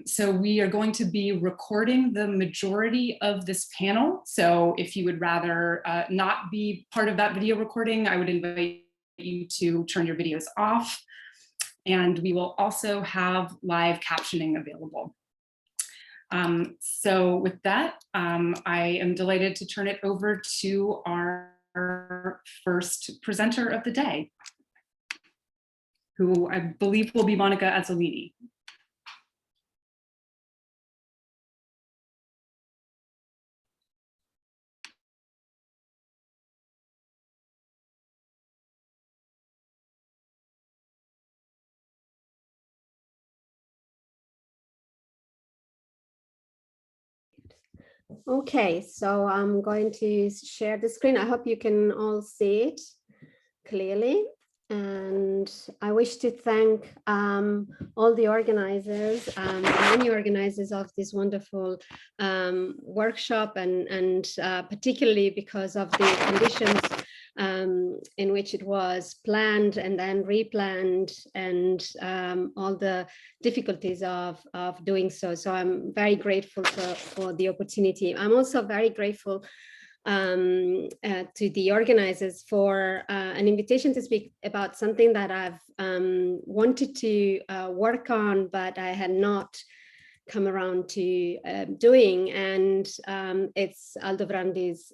So we are going to be recording the majority of this panel. So if you would rather not be part of that video recording, I would invite you to turn your videos off. And we will also have live captioning available. So with that, I am delighted to turn it over to our first presenter of the day, who I believe will be Monica Azzolini. Okay, so I'm going to share the screen. I hope you can all see it clearly. And I wish to thank all the organizers, many organizers of this wonderful workshop, and particularly because of the conditions in which it was planned and then replanned, and all the difficulties of doing so. So I'm very grateful for the opportunity. I'm also very grateful to the organizers for an invitation to speak about something that I've wanted to work on, but I had not come around to doing, and it's Aldrovandis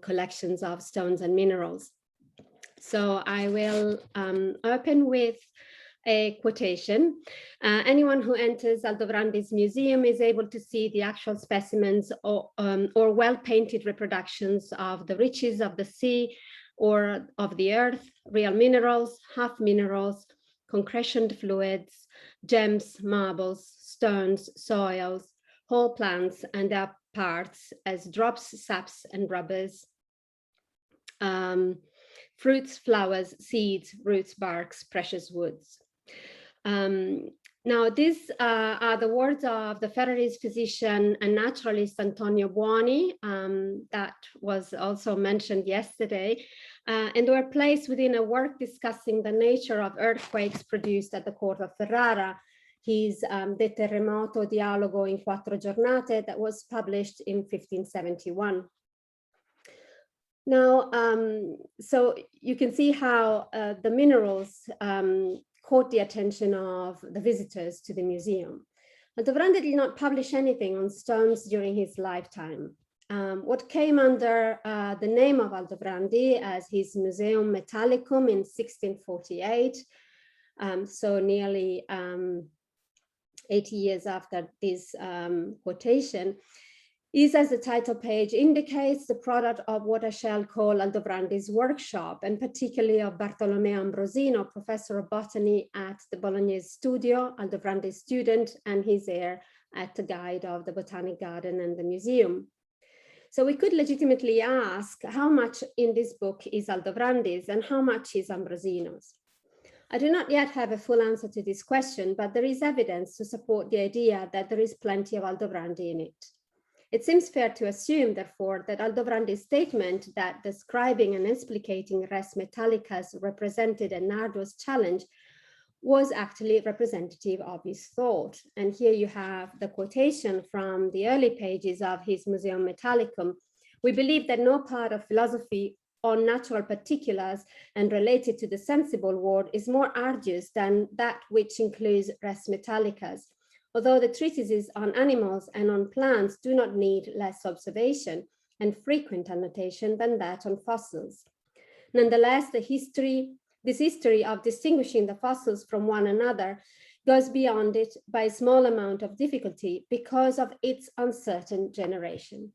collections of stones and minerals. So I will open with a quotation. Anyone who enters Aldrovandis museum is able to see the actual specimens or well-painted reproductions of the riches of the sea or of the earth, real minerals, half minerals, concretioned fluids, gems, marbles, stones, soils, whole plants and their parts as drops, saps, and rubbers, fruits, flowers, seeds, roots, barks, precious woods. Now, these are the words of the Ferrarese physician and naturalist Antonio Buoni, that was also mentioned yesterday, and were placed within a work discussing the nature of earthquakes produced at the court of Ferrara, his De Terremoto Dialogo in 4 giornate, that was published in 1571. Now, so you can see how the minerals caught the attention of the visitors to the museum. Aldrovandi did not publish anything on stones during his lifetime. What came under the name of Aldrovandi as his Museum Metallicum in 1648, so nearly 80 years after this quotation, is, as the title page indicates, the product of what I shall call Aldrovandis workshop, and particularly of Bartolomeo Ambrosino, professor of botany at the Bolognese studio, Aldrovandis student, and his heir at the guide of the Botanic Garden and the museum. So we could legitimately ask how much in this book is Aldrovandis and how much is Ambrosino's. I do not yet have a full answer to this question, but there is evidence to support the idea that there is plenty of Aldrovandi in it. It seems fair to assume, therefore, that Aldrovandis statement that describing and explicating res metallicas represented an arduous challenge was actually representative of his thought. And here you have the quotation from the early pages of his Museum Metallicum. We believe that no part of philosophy on natural particulars and related to the sensible world is more arduous than that which includes res metallicas, although the treatises on animals and on plants do not need less observation and frequent annotation than that on fossils. Nonetheless, this history of distinguishing the fossils from one another goes beyond it by a small amount of difficulty because of its uncertain generation.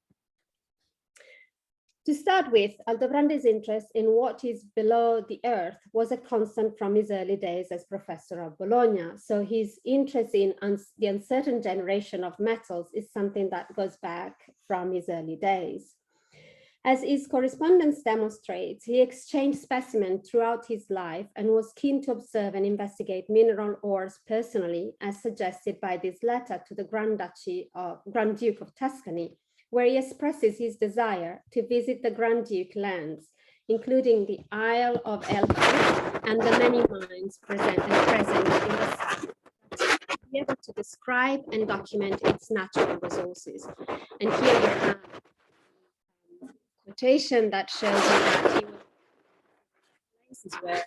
To start with, Aldrovandis' interest in what is below the earth was a constant from his early days as professor of Bologna. So his interest in the uncertain generation of metals is something that goes back from his early days. As his correspondence demonstrates, he exchanged specimens throughout his life and was keen to observe and investigate mineral ores personally, as suggested by this letter to the Grand Duke of Tuscany, where he expresses his desire to visit the Grand Duke lands, including the Isle of Elba and the many mines present in the city. be able to describe and document its natural resources. And here you have a quotation that shows you that he was places where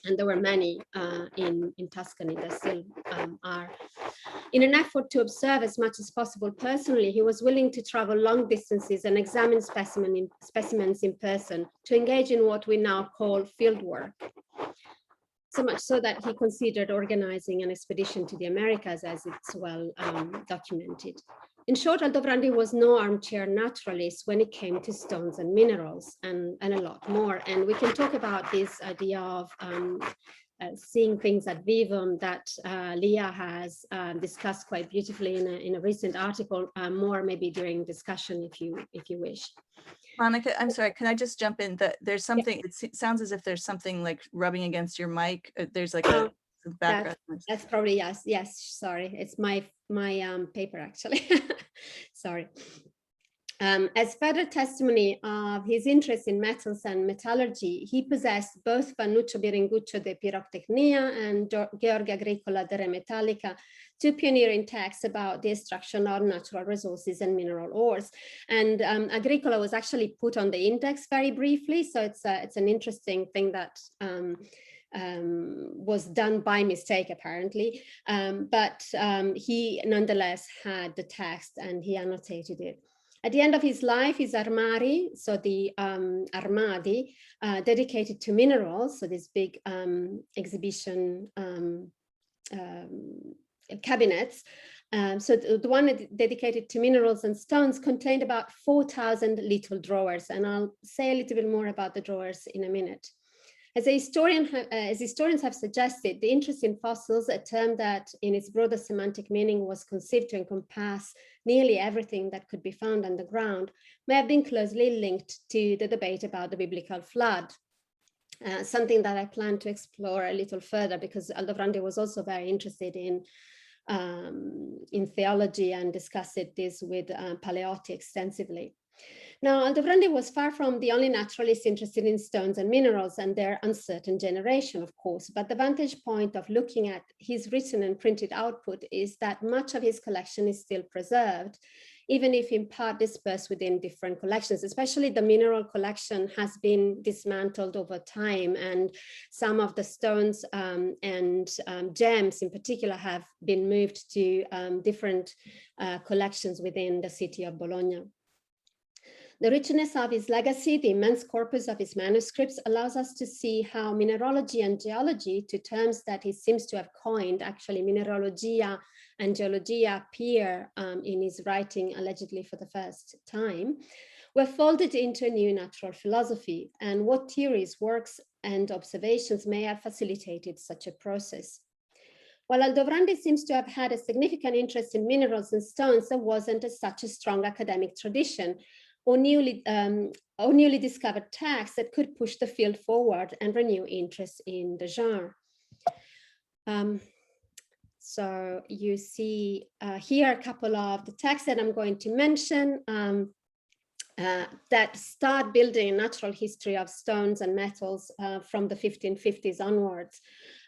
and there were many in Tuscany. There still are. In an effort to observe as much as possible personally, he was willing to travel long distances and examine specimens in person, to engage in what we now call field work. So much so that he considered organizing an expedition to the Americas, as it's well documented. In short, Aldrovandi was no armchair naturalist when it came to stones and minerals, and a lot more. And we can talk about this idea of seeing things at vivum that Lydia has discussed quite beautifully in a recent article, more maybe during discussion if you wish. Monica, I'm sorry, can I just jump in? That there's something, it sounds as if there's something like rubbing against your mic. There's like a background. That's probably, yes, sorry. It's my paper actually, sorry. As further testimony of his interest in metals and metallurgy, he possessed both Vannuccio Biringuccio de Pyrotechnia and Georg Agricola de Re Metallica, two pioneering texts about the extraction of natural resources and mineral ores. And Agricola was actually put on the index very briefly, so it's an interesting thing that was done by mistake apparently, but he nonetheless had the text and he annotated it. At the end of his life, his armari, so the armadi, dedicated to minerals, so this big exhibition cabinets, so the one dedicated to minerals and stones contained about 4,000 little drawers, and I'll say a little bit more about the drawers in a minute. As historians have suggested, the interest in fossils, a term that in its broader semantic meaning was conceived to encompass nearly everything that could be found underground, may have been closely linked to the debate about the biblical flood, something that I plan to explore a little further because Aldrovandi was also very interested in theology and discussed this with Paleotti extensively. Now, Aldrovandi was far from the only naturalist interested in stones and minerals and their uncertain generation, of course, but the vantage point of looking at his written and printed output is that much of his collection is still preserved, even if in part dispersed within different collections. Especially the mineral collection has been dismantled over time, and some of the stones and gems in particular have been moved to different collections within the city of Bologna. The richness of his legacy, the immense corpus of his manuscripts, allows us to see how mineralogy and geology, two terms that he seems to have coined, actually mineralogia and geologia appear in his writing allegedly for the first time, were folded into a new natural philosophy, and what theories, works, and observations may have facilitated such a process. While Aldrovandi seems to have had a significant interest in minerals and stones, there wasn't such a strong academic tradition or newly discovered texts that could push the field forward and renew interest in the genre. So you see here a couple of the texts that I'm going to mention that start building a natural history of stones and metals from the 1550s onwards.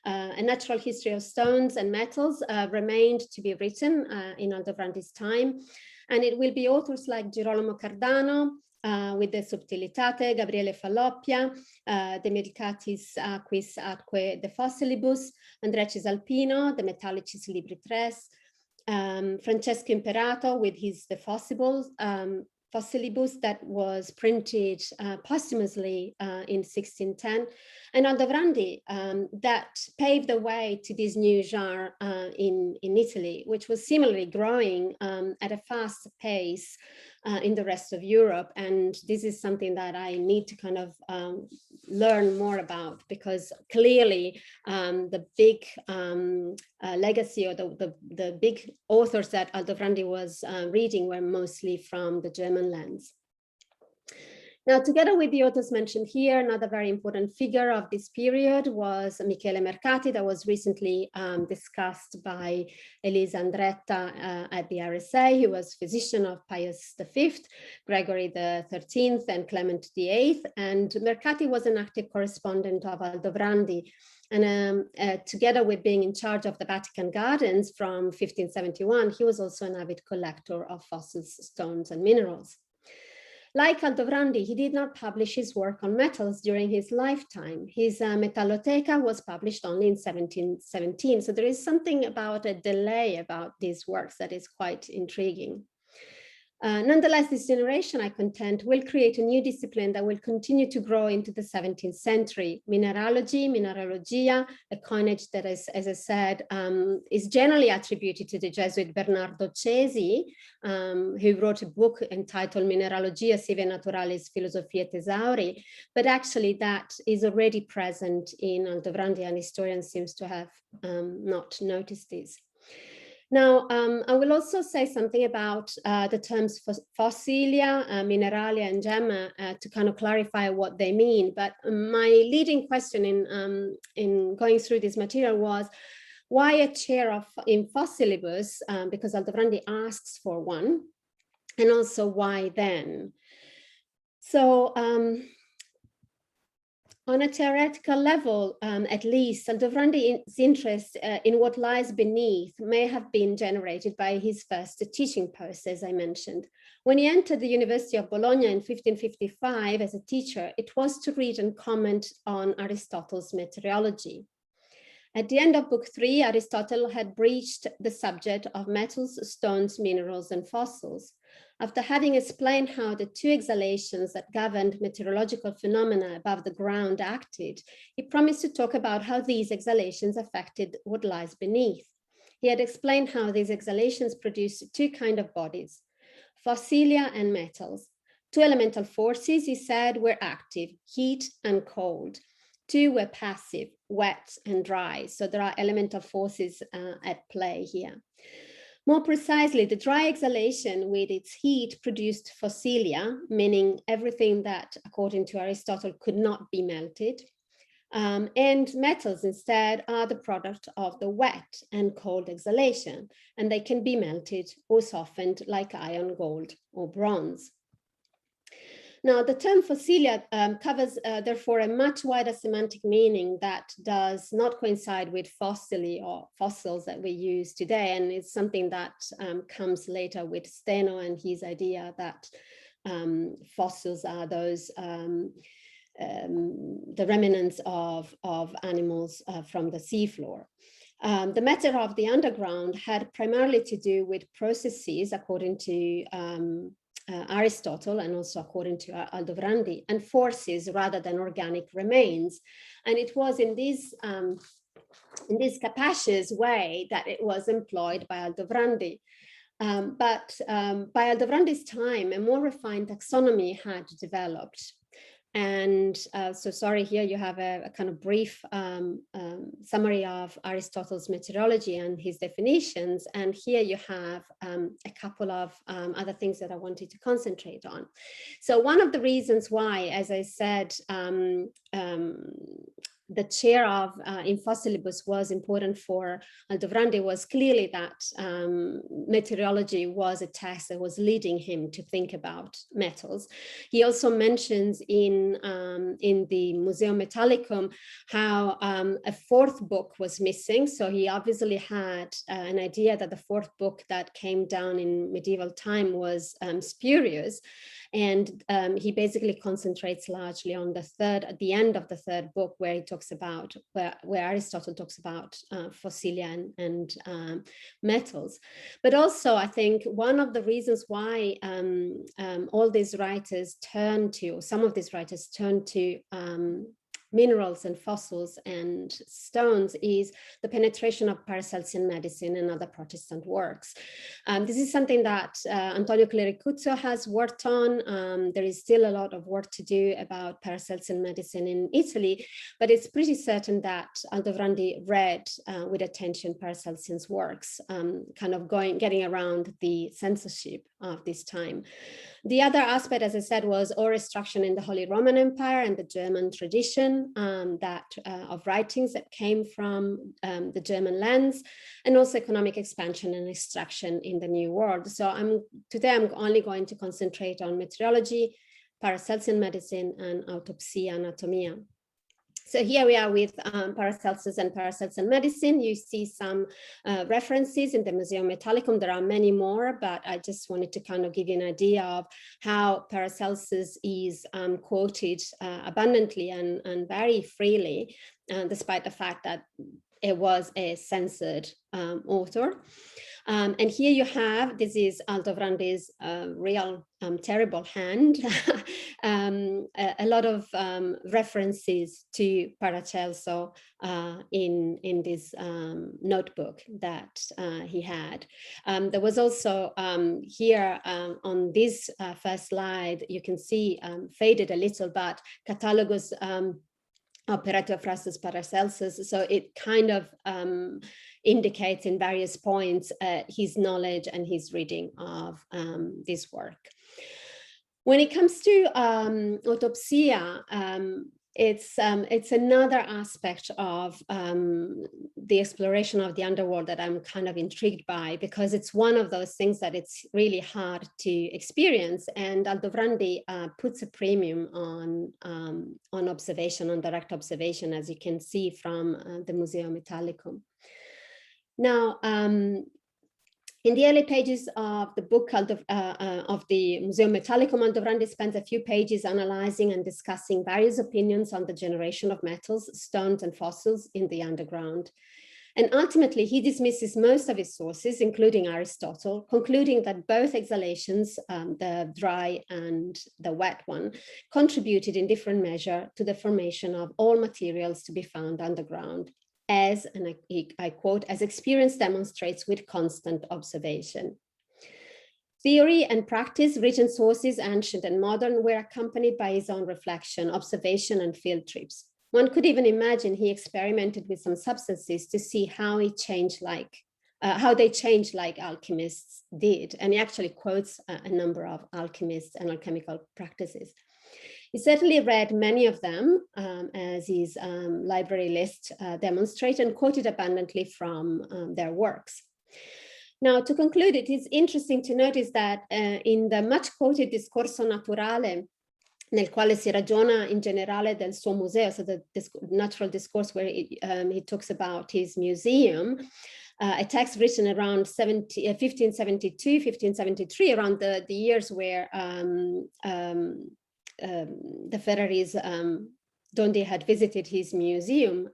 A natural history of stones and metals remained to be written in Aldrovrandi's time. And it will be authors like Girolamo Cardano with the Subtilitate, Gabriele Falloppia, De Medicatis Aquis Atque de Fossilibus, Andrea Cesalpino, De Metallicis Libri Tres, Francesco Imperato with his De Fossilibus that was printed posthumously in 1610, and Aldrovandi that paved the way to this new genre in Italy, which was similarly growing at a fast pace in the rest of Europe. And this is something that I need to kind of learn more about, because clearly the big legacy or the big authors that Aldrovandi was reading were mostly from the German lands. Now, together with the authors mentioned here, another very important figure of this period was Michele Mercati, that was recently discussed by Elisa Andretta at the RSA. He was physician of Pius V, Gregory XIII, and Clement VIII. And Mercati was an active correspondent of Aldrovandi, And together with being in charge of the Vatican Gardens from 1571, he was also an avid collector of fossils, stones, and minerals. Like Aldrovandi, he did not publish his work on metals during his lifetime. His Metallotheca was published only in 1717. So there is something about a delay about these works that is quite intriguing. Nonetheless, this generation, I contend, will create a new discipline that will continue to grow into the 17th century. Mineralogy, mineralogia, a coinage that is, as I said, is generally attributed to the Jesuit Bernardo Cesi, who wrote a book entitled Mineralogia sive naturalis philosophiae thesauri, but actually that is already present in Aldrovandi, and historians seems to have not noticed this. Now, I will also say something about the terms fossilia, mineralia, and gemma to kind of clarify what they mean. But my leading question in going through this material was, why a chair in fossilibus, because Aldrovandi asks for one, and also why then? So, on a theoretical level, at least, Aldrovrandi's interest in what lies beneath may have been generated by his first teaching post, as I mentioned. When he entered the University of Bologna in 1555 as a teacher, it was to read and comment on Aristotle's Meteorology. At the end of Book 3, Aristotle had breached the subject of metals, stones, minerals, and fossils. After having explained how the two exhalations that governed meteorological phenomena above the ground acted, he promised to talk about how these exhalations affected what lies beneath. He had explained how these exhalations produced two kinds of bodies, fossilia and metals. Two elemental forces, he said, were active, heat and cold. Two were passive, wet and dry. So there are elemental forces at play here. More precisely, the dry exhalation with its heat produced fossilia, meaning everything that, according to Aristotle, could not be melted. And metals instead are the product of the wet and cold exhalation, and they can be melted or softened like iron, gold, or bronze. Now, the term fossilia covers, therefore, a much wider semantic meaning that does not coincide with fossili or fossils that we use today, and it's something that comes later with Steno and his idea that fossils are those the remnants of animals from the seafloor. The matter of the underground had primarily to do with processes, according to Aristotle and also according to Aldrovandi, and forces rather than organic remains. And it was in this capacious way that it was employed by Aldrovandi. But by Aldrovrandi's time, a more refined taxonomy had developed. And so sorry, here you have a kind of brief summary of Aristotle's meteorology and his definitions. And here you have a couple of other things that I wanted to concentrate on. So one of the reasons why, as I said, the chair of in fossilibus was important for Aldrovandi was clearly that meteorology was a text that was leading him to think about metals. He also mentions in the Museum Metallicum how a fourth book was missing. So he obviously had an idea that the fourth book that came down in medieval time was spurious. And he basically concentrates largely on the third, at the end of the third book, where he talks about, where Aristotle talks about fossilia and metals. But also, I think one of the reasons why all these writers turn to, or some of these writers turn to minerals and fossils and stones is the penetration of Paracelsian medicine and other Protestant works. This is something that Antonio Clericuzzo has worked on. There is still a lot of work to do about Paracelsian medicine in Italy, but it's pretty certain that Aldrovandi read with attention Paracelsian's works, kind of getting around the censorship of this time. The other aspect, as I said, was oral instruction in the Holy Roman Empire and the German tradition of writings that came from the German lands, and also economic expansion and extraction in the New World. So today I'm only going to concentrate on meteorology, Paracelsian medicine, and autopsia anatomia. So here we are with Paracelsus and Paracelsus and medicine. You see some references in the Museum Metallicum. There are many more, but I just wanted to kind of give you an idea of how Paracelsus is quoted abundantly and very freely, despite the fact that it was a censored author. And here you have, this is Aldovrandi's real terrible hand, a lot of references to Paracelso in this notebook that he had. There was also here on this first slide, you can see faded a little, but Catalogus Operator Frastus Paracelsus, so it kind of indicates in various points his knowledge and his reading of this work. When it comes to autopsia, it's another aspect of the exploration of the underworld that I'm kind of intrigued by, because it's one of those things that it's really hard to experience, and Aldrovandi puts a premium on observation, on direct observation, as you can see from the Museo Metallicum. Now, in the early pages of the book of the Museum Metallicum, Aldrovandi spends a few pages analyzing and discussing various opinions on the generation of metals, stones, and fossils in the underground. And ultimately, he dismisses most of his sources, including Aristotle, concluding that both exhalations, the dry and the wet one, contributed in different measure to the formation of all materials to be found underground, as, and I quote, as experience demonstrates with constant observation. Theory and practice, rich in sources, ancient and modern, were accompanied by his own reflection, observation, and field trips. One could even imagine he experimented with some substances to see how they change like alchemists did. And he actually quotes a number of alchemists and alchemical practices. He certainly read many of them, as his library list demonstrates, and quoted abundantly from their works. Now, to conclude, it is interesting to notice that in the much quoted Discorso Naturale, nel quale si ragiona in generale del suo museo, so the natural discourse where he talks about his museum, a text written around 1572, 1573, around the years where the Ferraris, Bondi had visited his museum,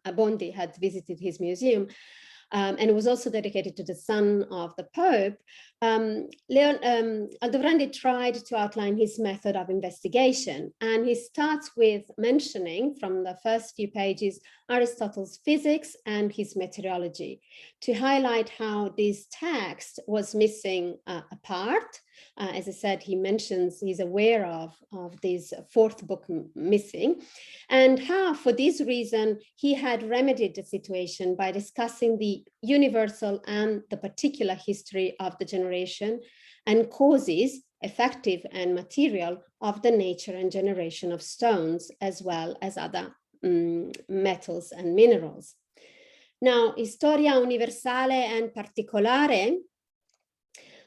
and it was also dedicated to the son of the Pope. Aldrovandi tried to outline his method of investigation, and he starts with mentioning from the first few pages Aristotle's physics and his meteorology, to highlight how this text was missing a part. As I said, he mentions he's aware of this fourth book missing, and how for this reason he had remedied the situation by discussing the universal and the particular history of the generation and causes, effective and material, of the nature and generation of stones, as well as other metals and minerals. Now, Historia Universale and Particolare,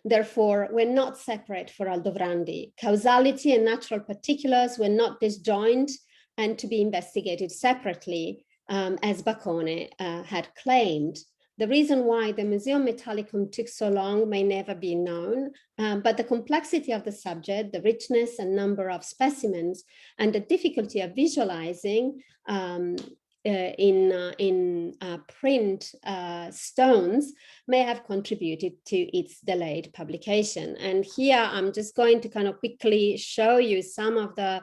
therefore, were not separate for Aldrovandi. Causality and natural particulars were not disjoined and to be investigated separately, as Bacone had claimed. The reason why the Museum Metallicum took so long may never be known, but the complexity of the subject, the richness and number of specimens, and the difficulty of visualizing in print stones may have contributed to its delayed publication. And here I'm just going to kind of quickly show you some of the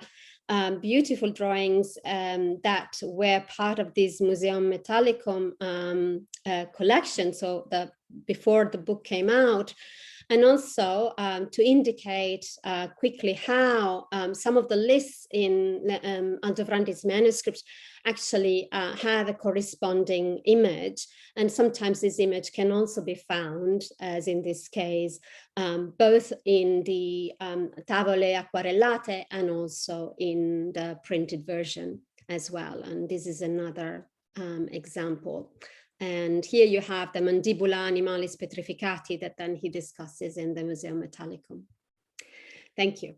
beautiful drawings that were part of this Museum Metallicum collection, so before the book came out, and also to indicate quickly how some of the lists in Aldovrandi's manuscripts actually have a corresponding image, and sometimes this image can also be found, as in this case, both in the tavole acquarellate and also in the printed version as well. And this is another example. And here you have the Mandibula Animalis Petrificati that then he discusses in the Museum Metallicum. Thank you.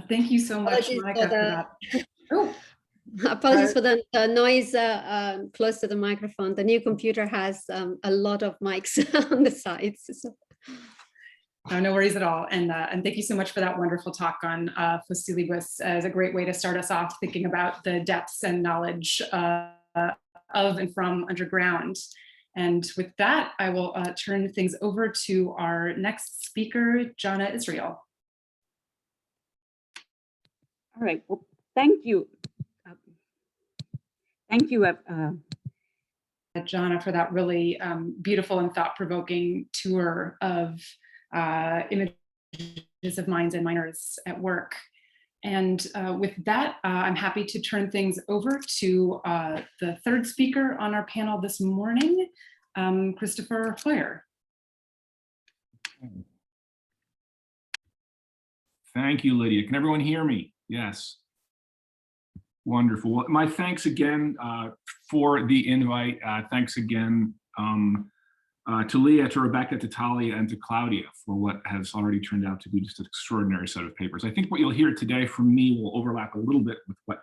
Thank you so much, Apologies Monica, for for that. Oh, Apologies for the noise close to the microphone. The new computer has a lot of mics on the sides. So. no worries at all. And thank you so much for that wonderful talk on fossilibus as a great way to start us off thinking about the depths and knowledge of and from underground. And with that, I will turn things over to our next speaker, Janna Israel. All right, well, thank you. Thank you, Janna, for that really beautiful and thought-provoking tour of images of mines and miners at work. And with that, I'm happy to turn things over to the third speaker on our panel this morning, Christopher Heuer. Thank you, Lydia. Can everyone hear me? Yes. Wonderful. Well, my thanks again for the invite. Thanks again to Leah, to Rebecca, to Talia, and to Claudia for what has already turned out to be just an extraordinary set of papers. I think what you'll hear today from me will overlap a little bit with what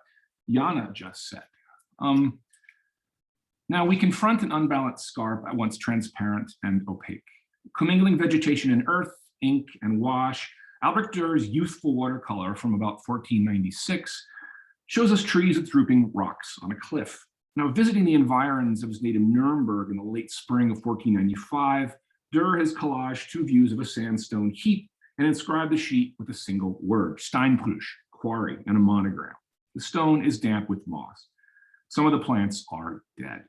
Janna just said. Now, we confront an unbalanced scarp at once transparent and opaque. Commingling vegetation and earth, ink, and wash, Albert Dürer's youthful watercolor from about 1496 shows us trees with drooping rocks on a cliff. Now, visiting the environs of his native Nuremberg in the late spring of 1495, Dürer has collaged two views of a sandstone heap and inscribed the sheet with a single word, Steinbrüch, quarry, and a monogram. The stone is damp with moss. Some of the plants are dead.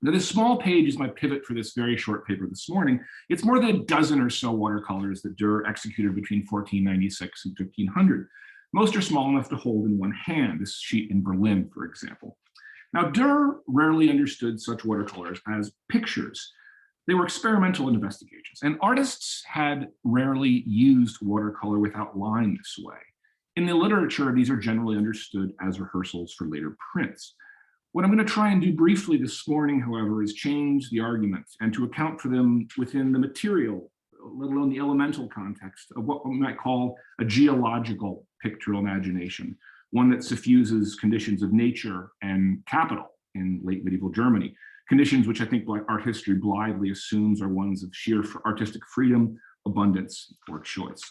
Now, this small page is my pivot for this very short paper this morning. It's more than a dozen or so watercolors that Dürer executed between 1496 and 1500. Most are small enough to hold in one hand, this sheet in Berlin, for example. Now, Dürer rarely understood such watercolors as pictures. They were experimental investigations, and artists had rarely used watercolor without line this way. In the literature, these are generally understood as rehearsals for later prints. What I'm going to try and do briefly this morning, however, is change the arguments and to account for them within the material, let alone the elemental context of what we might call a geological pictorial imagination, one that suffuses conditions of nature and capital in late medieval Germany, conditions which I think art history blithely assumes are ones of sheer artistic freedom, abundance, or choice.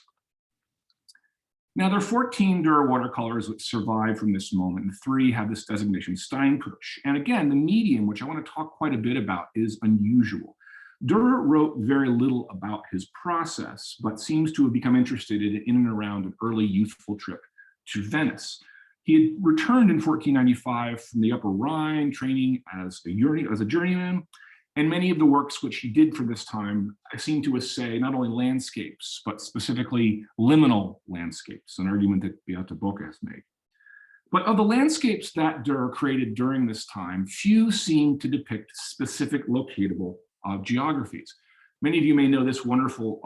Now, there are 14 Dürer watercolors which survive from this moment, and 3 have this designation, Steinbrüch. And again, the medium, which I want to talk quite a bit about, is unusual. Dürer wrote very little about his process, but seems to have become interested in and around an early youthful trip to Venice. He had returned in 1495 from the Upper Rhine, training as a journeyman, and many of the works which he did for this time seem to essay not only landscapes, but specifically liminal landscapes, an argument that Beata Bocca has made. But of the landscapes that Dürer created during this time, few seem to depict specific locatable geographies. Many of you may know this wonderful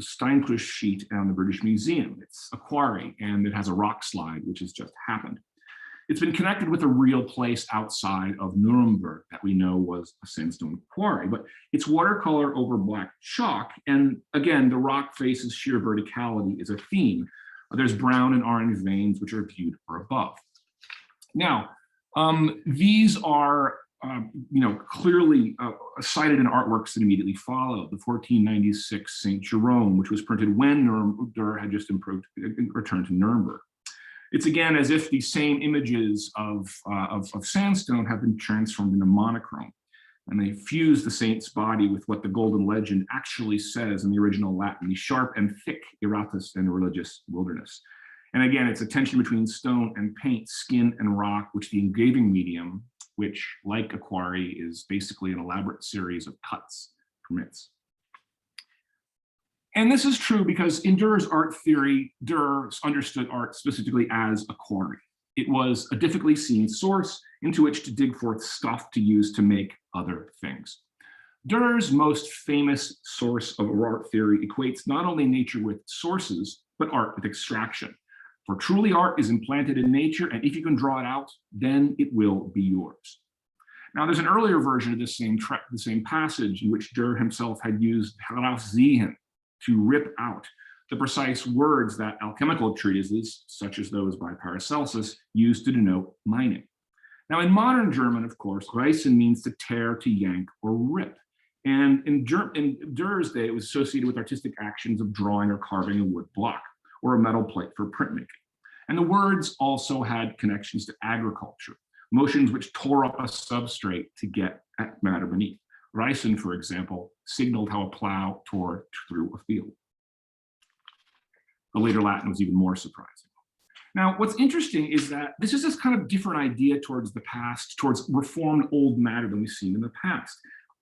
Steinbrüch sheet on the British Museum. It's a quarry, and it has a rock slide, which has just happened. It's been connected with a real place outside of Nuremberg that we know was a sandstone quarry, but it's watercolor over black chalk. And again, the rock face's sheer verticality is a theme. There's brown and orange veins, which are viewed from above. Now, these are clearly cited in artworks that immediately follow. The 1496 St. Jerome, which was printed when Dürer had just returned to Nuremberg. It's again as if the same images of sandstone have been transformed into monochrome, and they fuse the saint's body with what the golden legend actually says in the original Latin, the sharp and thick iratus and religious wilderness. And again, it's a tension between stone and paint, skin and rock, which the engraving medium, which like a quarry is basically an elaborate series of cuts, permits. And this is true because in Dürer's art theory, Dürer understood art specifically as a quarry. It was a difficultly seen source into which to dig forth stuff to use to make other things. Dürer's most famous source of art theory equates not only nature with sources, but art with extraction. For truly art is implanted in nature, and if you can draw it out, then it will be yours. Now, there's an earlier version of this same passage in which Dürer himself had used herausziehen, to rip out, the precise words that alchemical treatises, such as those by Paracelsus, used to denote mining. Now, in modern German, of course, reißen means to tear, to yank, or rip. And in Dürer's day, it was associated with artistic actions of drawing or carving a wood block or a metal plate for printmaking. And the words also had connections to agriculture, motions which tore up a substrate to get at matter beneath. Reißen, for example, signaled how a plow tore through a field. The later Latin was even more surprising. Now, what's interesting is that this is this kind of different idea towards the past, towards reformed old matter than we've seen in the past.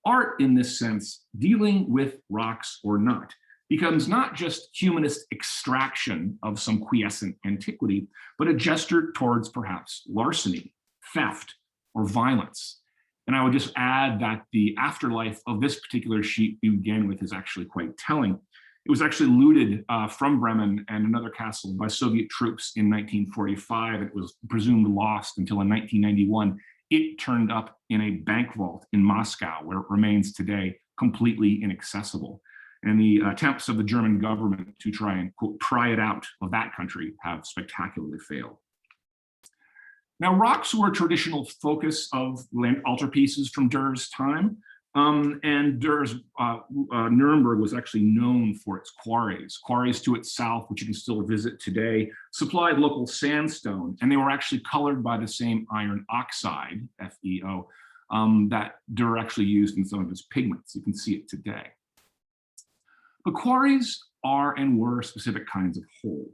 Art, in this sense, dealing with rocks or not, becomes not just humanist extraction of some quiescent antiquity, but a gesture towards perhaps larceny, theft, or violence. And I would just add that the afterlife of this particular sheet we began with is actually quite telling. It was actually looted from Bremen and another castle by Soviet troops in 1945. It was presumed lost until in 1991. It turned up in a bank vault in Moscow, where it remains today, completely inaccessible. And the attempts of the German government to try and, quote, pry it out of that country have spectacularly failed. Now, rocks were a traditional focus of altarpieces from Dürer's time. And Dürer's Nuremberg was actually known for its quarries. Quarries to its south, which you can still visit today, supplied local sandstone, and they were actually colored by the same iron oxide, FeO, that Dürer actually used in some of his pigments. You can see it today. The quarries are and were specific kinds of holes.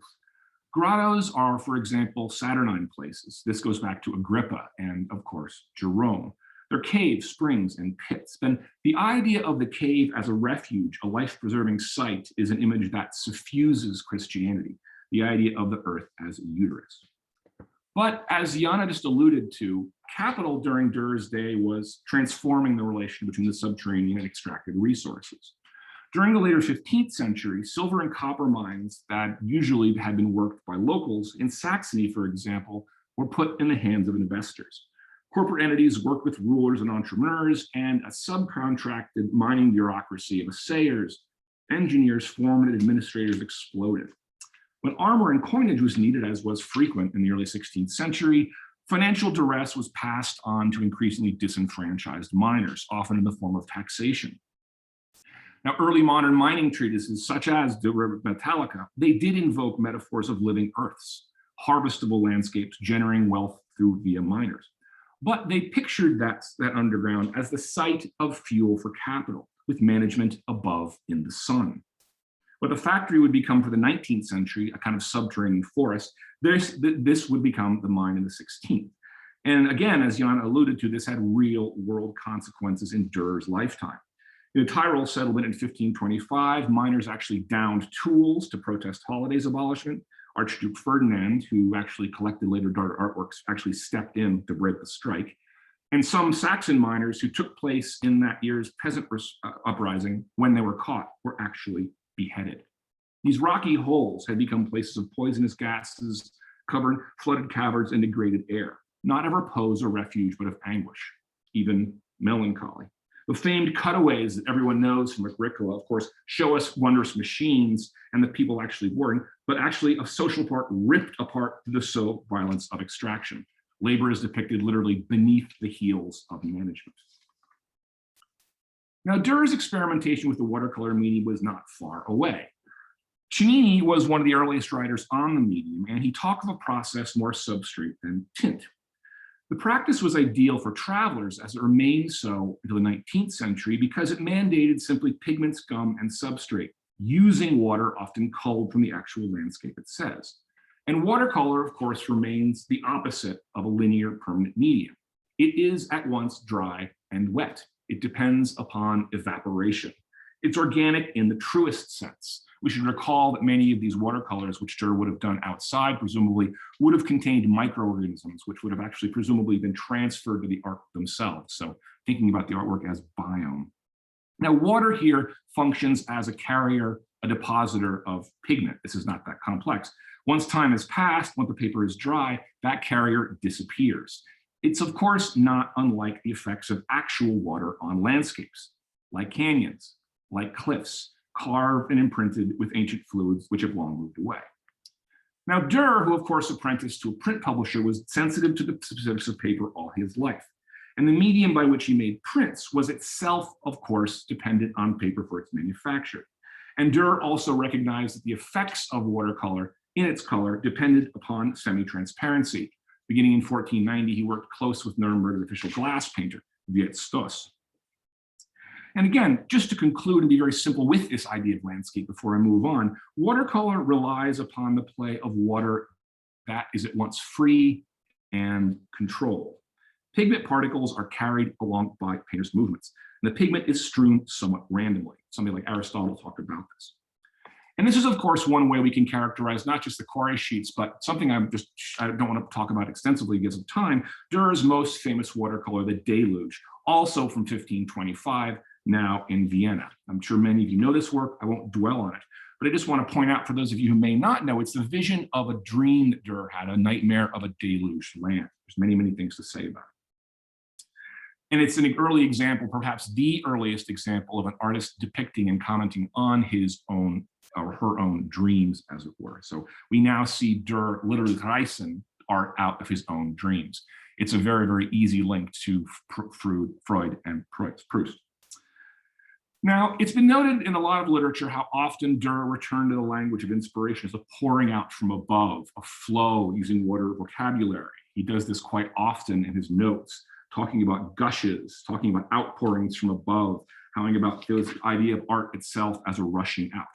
Grottos are, for example, Saturnine places. This goes back to Agrippa and, of course, Jerome. They're caves, springs, and pits. Then the idea of the cave as a refuge, a life-preserving site, is an image that suffuses Christianity, the idea of the earth as a uterus. But as Janna just alluded to, capital during Dürer's day was transforming the relation between the subterranean and extracted resources. During the later 15th century, silver and copper mines that usually had been worked by locals in Saxony, for example, were put in the hands of investors. Corporate entities worked with rulers and entrepreneurs, and a subcontracted mining bureaucracy of assayers, engineers, foremen, and administrators exploded. When armor and coinage was needed, as was frequent in the early 16th century, financial duress was passed on to increasingly disenfranchised miners, often in the form of taxation. Now, early modern mining treatises, such as Dura Metallica, they did invoke metaphors of living earths, harvestable landscapes generating wealth through via miners. But they pictured that underground as the site of fuel for capital, with management above in the sun. What the factory would become for the 19th century, a kind of subterranean forest, this would become the mine in the 16th. And again, as Janna alluded to, this had real world consequences in Dürer's lifetime. In the Tyrol settlement in 1525, miners actually downed tools to protest holidays abolishment. Archduke Ferdinand, who actually collected later Dürer artworks, actually stepped in to break the strike. And some Saxon miners who took place in that year's peasant uprising, when they were caught, were actually beheaded. These rocky holes had become places of poisonous gases, covered flooded caverns, and degraded air. Not ever pose a refuge, but of anguish, even melancholy. The famed cutaways that everyone knows from Agricola, of course, show us wondrous machines and the people actually working, but actually a social part ripped apart through the slow violence of extraction. Labor is depicted literally beneath the heels of management. Now, Dürer's experimentation with the watercolor medium was not far away. Cennini was one of the earliest writers on the medium, and he talked of a process more substrate than tint. The practice was ideal for travelers, as it remained so until the 19th century, because it mandated simply pigments, gum, and substrate, using water often culled from the actual landscape, it says. And watercolor, of course, remains the opposite of a linear permanent medium. It is at once dry and wet. It depends upon evaporation. It's organic in the truest sense. We should recall that many of these watercolors, which Dürer would have done outside, presumably, would have contained microorganisms, which would have actually presumably been transferred to the art themselves. So thinking about the artwork as biome. Now, water here functions as a carrier, a depositor of pigment. This is not that complex. Once time has passed, once the paper is dry, that carrier disappears. It's, of course, not unlike the effects of actual water on landscapes, like canyons, like cliffs. carved and imprinted with ancient fluids which have long moved away. Now, Dürer, who of course apprenticed to a print publisher, was sensitive to the specifics of paper all his life. And the medium by which he made prints was itself, of course, dependent on paper for its manufacture. And Dürer also recognized that the effects of watercolor in its color depended upon semi-transparency. Beginning in 1490, he worked close with Nuremberg's official glass painter, Wirt Stoss. And again, just to conclude and be very simple with this idea of landscape before I move on, watercolor relies upon the play of water that is at once free and controlled. Pigment particles are carried along by painter's movements, and the pigment is strewn somewhat randomly. Somebody like Aristotle talked about this. And this is, of course, one way we can characterize not just the quarry sheets, but something I don't want to talk about extensively because of time, Dürer's most famous watercolor, the Deluge, also from 1525, now in Vienna. I'm sure many of you know this work. I won't dwell on it, but I just want to point out for those of you who may not know, it's the vision of a dream that Dürer had, a nightmare of a deluge land. There's many, many things to say about it. And it's an early example, perhaps the earliest example of an artist depicting and commenting on his own or her own dreams, as it were. So we now see Dürer literally reissen art out of his own dreams. It's a very, very easy link to Freud and Proust. Now, it's been noted in a lot of literature how often Dürer returned to the language of inspiration as a pouring out from above, a flow using water vocabulary. He does this quite often in his notes, talking about gushes, talking about outpourings from above, talking about this idea of art itself as a rushing out.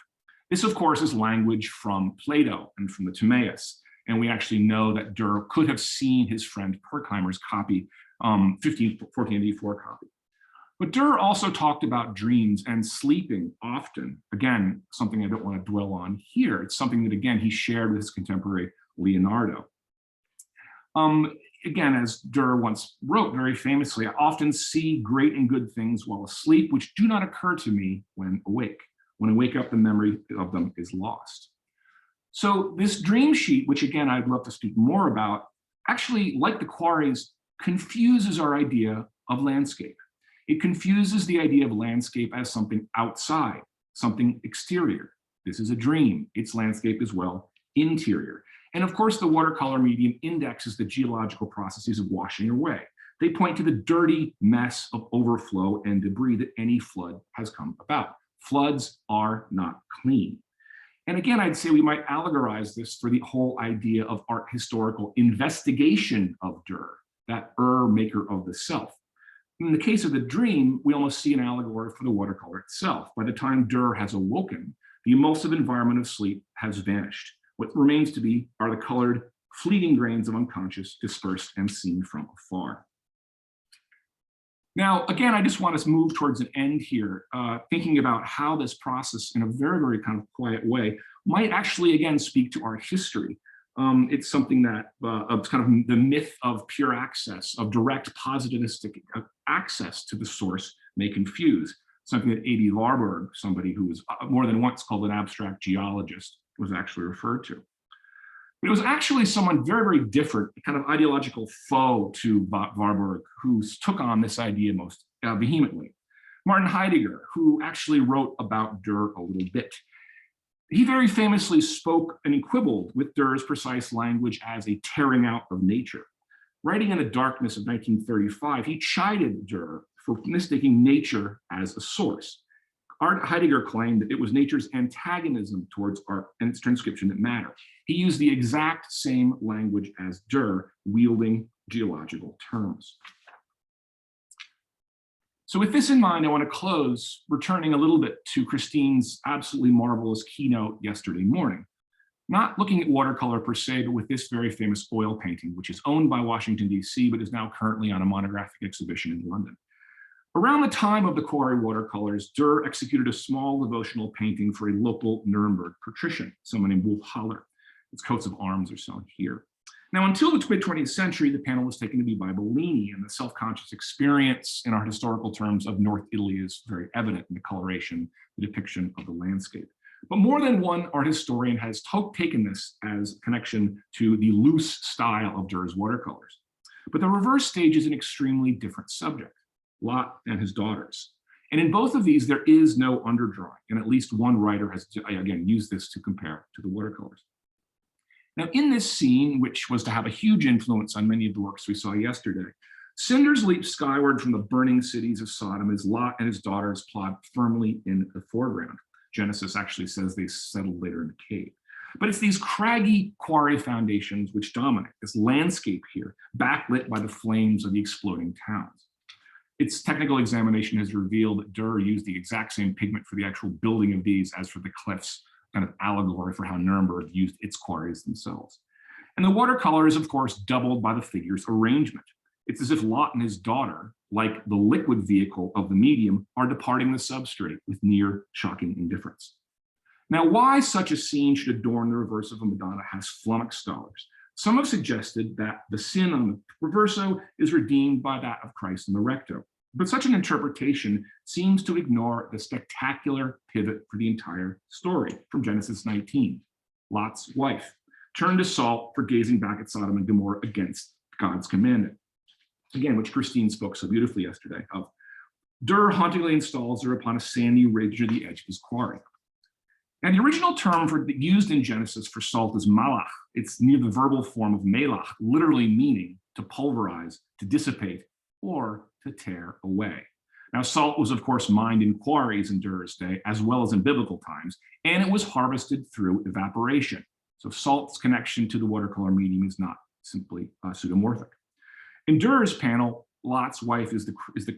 This, of course, is language from Plato and from the Timaeus. And we actually know that Dürer could have seen his friend Pirkheimer's copy, 1484 copy. But Dürer also talked about dreams and sleeping often. Again, something I don't want to dwell on here. It's something that, again, he shared with his contemporary Leonardo. Again, as Dürer once wrote very famously, I often see great and good things while asleep, which do not occur to me when awake. When I wake up, the memory of them is lost. So this dream sheet, which again, I'd love to speak more about, actually, like the quarries, confuses our idea of landscape. It confuses the idea of landscape as something outside, something exterior. This is a dream. Its landscape is, well, interior. And of course, the watercolor medium indexes the geological processes of washing away. They point to the dirty mess of overflow and debris that any flood has come about. Floods are not clean. And again, I'd say we might allegorize this for the whole idea of art historical investigation of Dürer, that maker of the self. In the case of the dream, we almost see an allegory for the watercolor itself. By the time Dürer has awoken, the emulsive environment of sleep has vanished. What remains to be are the colored, fleeting grains of unconscious dispersed and seen from afar. Now, again, I just want to move towards an end here, thinking about how this process in a very, very kind of quiet way might actually, again, speak to art history. It's something that of kind of the myth of pure access, of direct positivistic access to the source may confuse. Something that A.B. Larberg, somebody who was more than once called an abstract geologist, was actually referred to. But it was actually someone very, very different, kind of ideological foe to Warburg, who took on this idea most vehemently. Martin Heidegger, who actually wrote about Dürer a little bit. He very famously spoke and quibbled with Dürer's precise language as a tearing out of nature. Writing in the darkness of 1935, he chided Dürer for mistaking nature as a source. Heidegger claimed that it was nature's antagonism towards art and its transcription that mattered. He used the exact same language as Dürer, wielding geological terms. So with this in mind, I want to close, returning a little bit to Christine's absolutely marvelous keynote yesterday morning. Not looking at watercolor per se, but with this very famous oil painting, which is owned by Washington, D.C., but is now currently on a monographic exhibition in London. Around the time of the quarry watercolors, Dürer executed a small devotional painting for a local Nuremberg patrician, someone named Wolf Haller. Its coats of arms are shown here. Now, until the mid-20th century, the panel was taken to be by Bellini, and the self-conscious experience in our historical terms of North Italy is very evident in the coloration, the depiction of the landscape. But more than one art historian has taken this as a connection to the loose style of Dürer's watercolors. But the reverse stage is an extremely different subject. Lot and his daughters. And in both of these, there is no underdrawing, and at least one writer has, again, used this to compare to the watercolors. Now, in this scene, which was to have a huge influence on many of the works we saw yesterday, cinders leap skyward from the burning cities of Sodom as Lot and his daughters plod firmly in the foreground. Genesis actually says they settled later in the cave. But it's these craggy quarry foundations which dominate this landscape here, backlit by the flames of the exploding towns. Its technical examination has revealed that Dürer used the exact same pigment for the actual building of these as for the cliffs, kind of allegory for how Nuremberg used its quarries themselves. And the watercolor is, of course, doubled by the figure's arrangement. It's as if Lot and his daughter, like the liquid vehicle of the medium, are departing the substrate with near shocking indifference. Now, why such a scene should adorn the reverse of a Madonna has flummoxed scholars. Some have suggested that the sin on the reverso is redeemed by that of Christ in the recto. But such an interpretation seems to ignore the spectacular pivot for the entire story from Genesis 19. Lot's wife turned to salt for gazing back at Sodom and Gomorrah against God's commandment. Again, which Christine spoke so beautifully yesterday of. Dürer hauntingly installs her upon a sandy ridge near the edge of his quarry. And the original term used in Genesis for salt is malach. It's near the verbal form of melach, literally meaning to pulverize, to dissipate, or to tear away. Now, salt was, of course, mined in quarries in Dürer's day, as well as in biblical times, and it was harvested through evaporation. So salt's connection to the watercolor medium is not simply pseudomorphic. In Dürer's panel, Lot's wife is the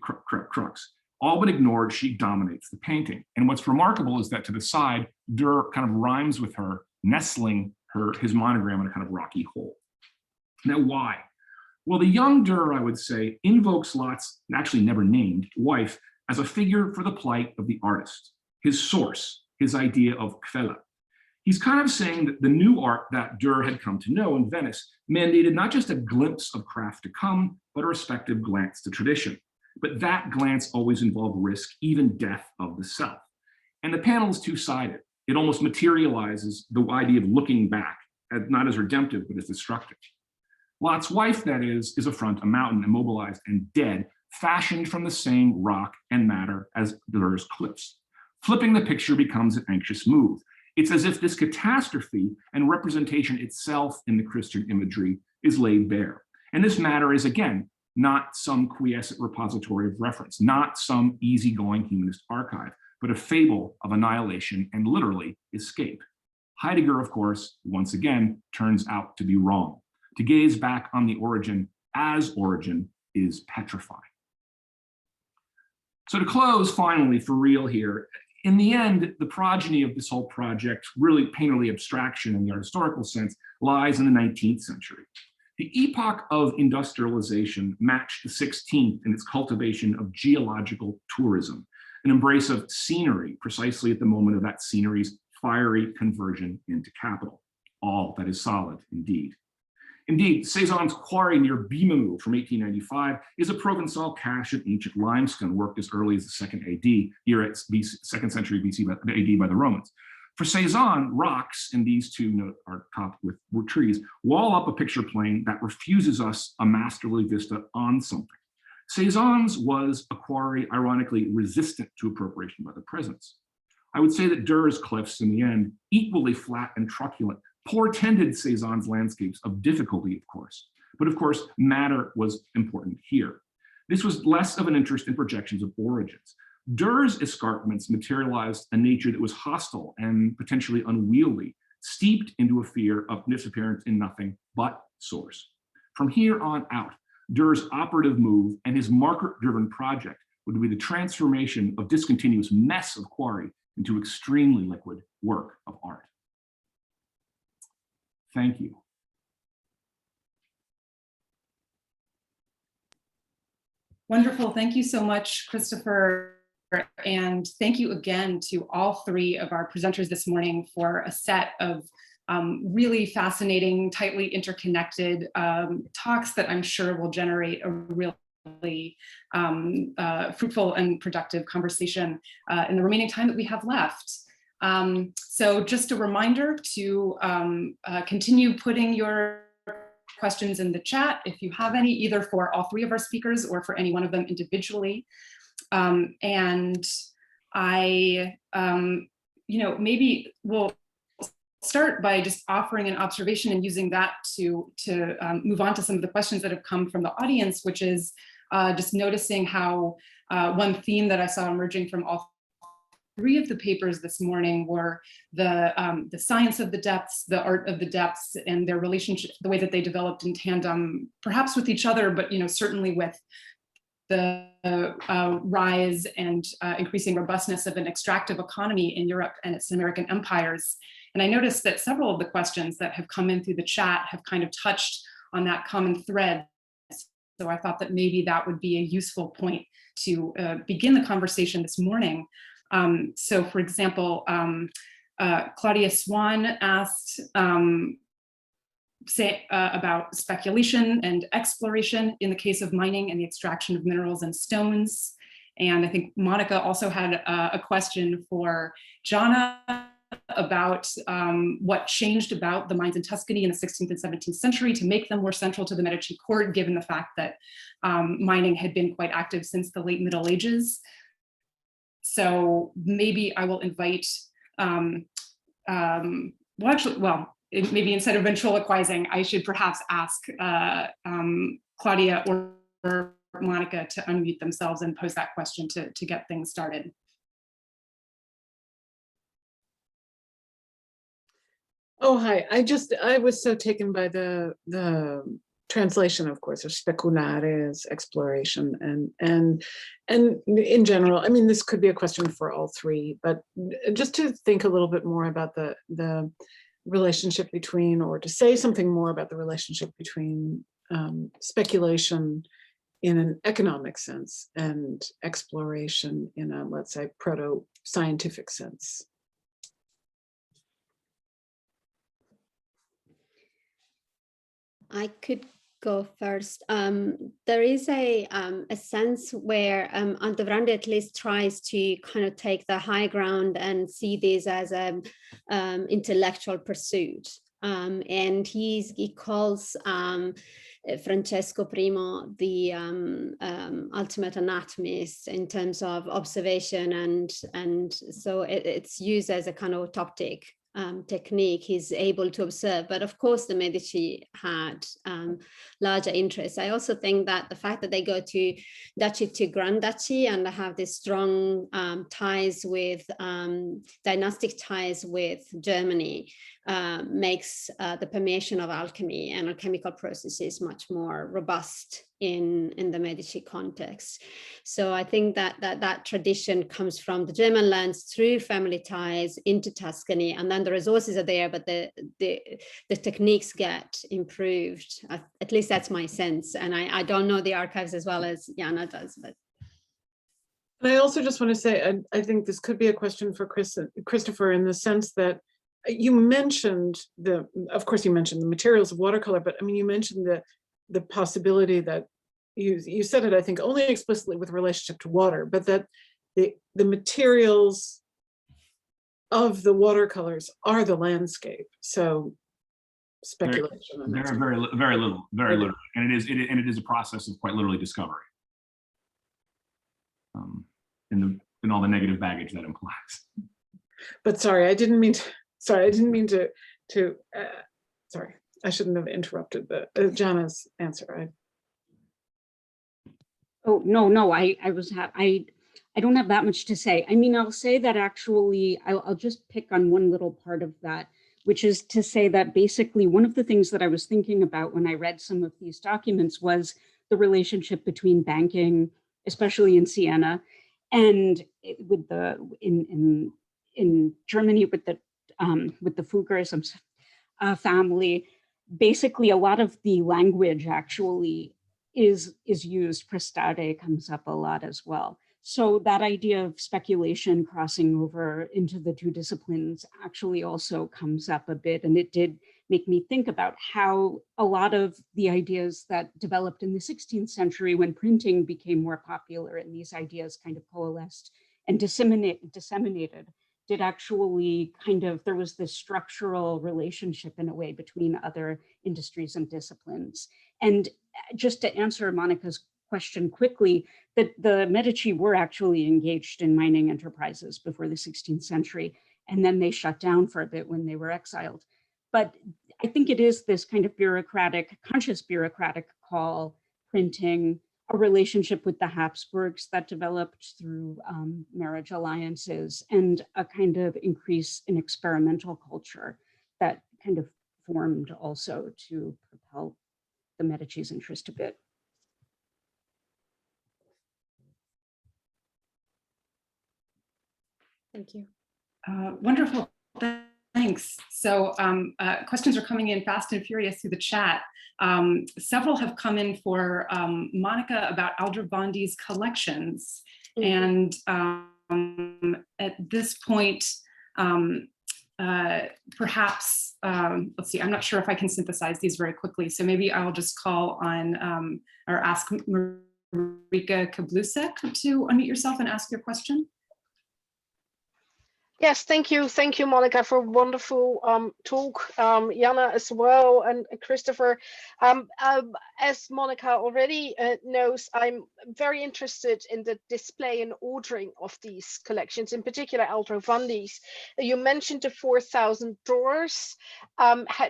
crux. All but ignored, she dominates the painting. And what's remarkable is that to the side, Dürer kind of rhymes with her, nestling his monogram in a kind of rocky hole. Now, why? Well, the young Dürer, I would say, invokes Lot's, actually never named, wife as a figure for the plight of the artist, his source, his idea of Quelle. He's kind of saying that the new art that Dürer had come to know in Venice mandated not just a glimpse of craft to come, but a respective glance to tradition. But that glance always involved risk, even death of the self. And the panel is two-sided. It almost materializes the idea of looking back, not as redemptive, but as destructive. Lot's wife, that is a front, a mountain, immobilized and dead, fashioned from the same rock and matter as Dürer's cliffs. Flipping the picture becomes an anxious move. It's as if this catastrophe and representation itself in the Christian imagery is laid bare. And this matter is, again, not some quiescent repository of reference, not some easygoing humanist archive, but a fable of annihilation and literally escape. Heidegger, of course, once again, turns out to be wrong. To gaze back on the origin as origin is petrifying. So to close, finally, for real here, in the end, the progeny of this whole project, really painterly abstraction in the art historical sense, lies in the 19th century. The epoch of industrialization matched the 16th in its cultivation of geological tourism, an embrace of scenery precisely at the moment of that scenery's fiery conversion into capital. All that is solid, indeed. Indeed, Cézanne's quarry near Bimenu from 1895 is a Provençal cache of ancient limestone worked as early as the 2nd AD, here at 2nd century BC AD by the Romans. For Cézanne, rocks, and these two are topped with trees, wall up a picture plane that refuses us a masterly vista on something. Cézanne's was a quarry, ironically, resistant to appropriation by the presence. I would say that Dürer's cliffs, in the end, equally flat and truculent, portended Cézanne's landscapes of difficulty, of course. But of course, matter was important here. This was less of an interest in projections of origins. Dürer's escarpments materialized a nature that was hostile and potentially unwieldy, steeped into a fear of disappearance in nothing but source. From here on out, Dürer's operative move and his market-driven project would be the transformation of discontinuous mess of quarry into extremely liquid work of art. Thank you. Wonderful. Thank you so much, Christopher. And thank you again to all three of our presenters this morning for a set of really fascinating, tightly interconnected talks that I'm sure will generate a really fruitful and productive conversation in the remaining time that we have left. So just a reminder to continue putting your questions in the chat if you have any, either for all three of our speakers or for any one of them individually. And I, maybe we'll start by just offering an observation and using that to move on to some of the questions that have come from the audience, which is just noticing how one theme that I saw emerging from all three of the papers this morning were the science of the depths, the art of the depths, and their relationship, the way that they developed in tandem, perhaps with each other, but certainly with the rise and increasing robustness of an extractive economy in Europe and its American empires. And I noticed that several of the questions that have come in through the chat have kind of touched on that common thread. So I thought that maybe that would be a useful point to begin the conversation this morning. So for example, Claudia Swan asked about speculation and exploration in the case of mining and the extraction of minerals and stones. And I think Monica also had a question for Janna about what changed about the mines in Tuscany in the 16th and 17th century to make them more central to the Medici court, given the fact that mining had been quite active since the late Middle Ages. So maybe I will invite, maybe instead of ventriloquizing, I should perhaps ask Claudia or Monica to unmute themselves and pose that question to get things started. Oh, hi. I was so taken by the translation, of course, of speculare is exploration, and in general, I mean, this could be a question for all three, but just to think a little bit more about the relationship between, or to say something more about the relationship between speculation in an economic sense and exploration in a, let's say, proto-scientific sense. I could go first. There is a sense where Aldrovandi at least tries to kind of take the high ground and see this as an intellectual pursuit. And he calls Francesco Primo the ultimate anatomist in terms of observation, and so it's used as a kind of autoptic technique. He's able to observe, but of course the Medici had larger interests. I also think that the fact that they go to duchy to grand duchy and have this strong ties with dynastic ties with Germany makes the permeation of alchemy and alchemical processes much more robust in the Medici context. So I think that tradition comes from the German lands through family ties into Tuscany, and then the resources are there, but the techniques get improved. At least that's my sense, and I don't know the archives as well as Janna does. But I also just want to say, I think this could be a question for Christopher, in the sense that you mentioned of course you mentioned the materials of watercolor, but I mean, you mentioned the possibility that you said it, I think, only explicitly with relationship to water, but that the materials of the watercolors are the landscape. So speculation. There are very little, and it is a process of quite literally discovery. In all the negative baggage that implies. But sorry, I didn't mean to. Sorry, I didn't mean to. Sorry, I shouldn't have interrupted Janna's answer. Oh, no, I don't have that much to say. I mean, I'll say that actually, I'll just pick on one little part of that, which is to say that basically one of the things that I was thinking about when I read some of these documents was the relationship between banking, especially in Siena, and with in Germany with the Fuggers family. Basically, a lot of the language actually is used. Prestare comes up a lot as well. So that idea of speculation crossing over into the two disciplines actually also comes up a bit, and it did make me think about how a lot of the ideas that developed in the 16th century when printing became more popular and these ideas kind of coalesced and disseminated did actually kind of, there was this structural relationship in a way between other industries and disciplines. And just to answer Monica's question quickly, that the Medici were actually engaged in mining enterprises before the 16th century, and then they shut down for a bit when they were exiled. But I think it is this kind of bureaucratic, conscious bureaucratic call, printing, a relationship with the Habsburgs that developed through marriage alliances, and a kind of increase in experimental culture that kind of formed also to propel the Medici's interest a bit. Thank you. Wonderful, thanks. So questions are coming in fast and furious through the chat. Several have come in for Monica about Aldrovandi's collections. And at this point, perhaps, let's see, I'm not sure if I can synthesize these very quickly. So maybe I'll just call on or ask Marika Kablusek to unmute yourself and ask your question. Yes, thank you. Thank you, Monica, for a wonderful talk. Janna as well, and Christopher. As Monica already knows, I'm very interested in the display and ordering of these collections, in particular Aldrovandi's. You mentioned the 4,000 drawers.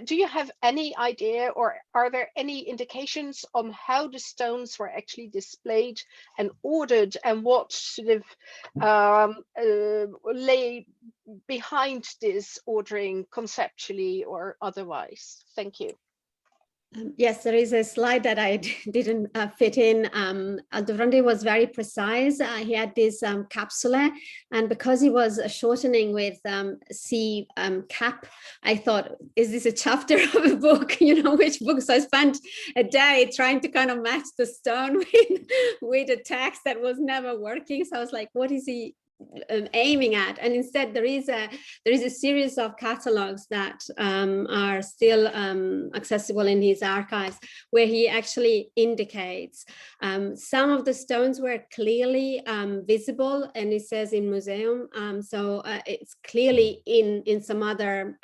Do you have any idea, or are there any indications on how the stones were actually displayed and ordered, and what sort of lay behind this ordering conceptually or otherwise? Thank you. Yes, there is a slide that I didn't fit in. Aldrovandi was very precise. He had this capsule, and because he was shortening with C cap, I thought, is this a chapter of a book? You know, which book? So I spent a day trying to kind of match the stone with a text that was never working. So I was like, what is he aiming at? And instead there is a series of catalogs that are still accessible in his archives, where he actually indicates some of the stones were clearly visible, and it says in museum, so it's clearly in some other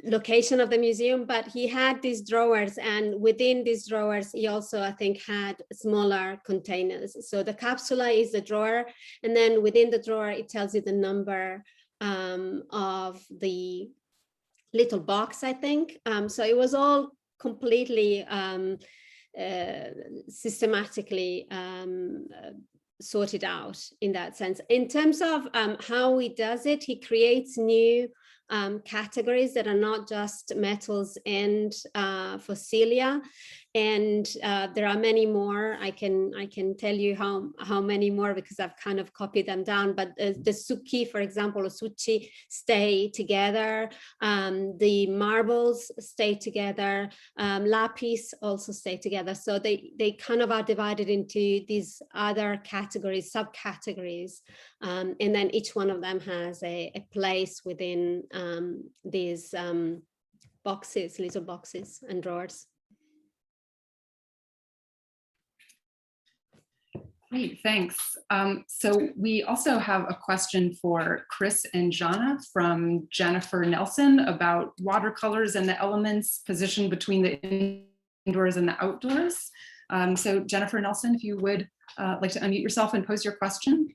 location of the museum, but he had these drawers, and within these drawers he also, I think, had smaller containers. So the capsula is the drawer, and then within the drawer it tells you the number of the little box, I think. So it was all completely systematically sorted out in that sense. In terms of how he does it, he creates new categories that are not just metals and fossilia, and there are many more. I can tell you how many more, because I've kind of copied them down, but the suki, for example, or suchi, stay together. The marbles stay together. Lapis also stay together. So they kind of are divided into these other categories, subcategories, and then each one of them has a place within these boxes, little boxes and drawers. Great, thanks. So we also have a question for Chris and Janna from Jennifer Nelson about watercolors and the elements positioned between the indoors and the outdoors. So Jennifer Nelson, if you would like to unmute yourself and pose your question.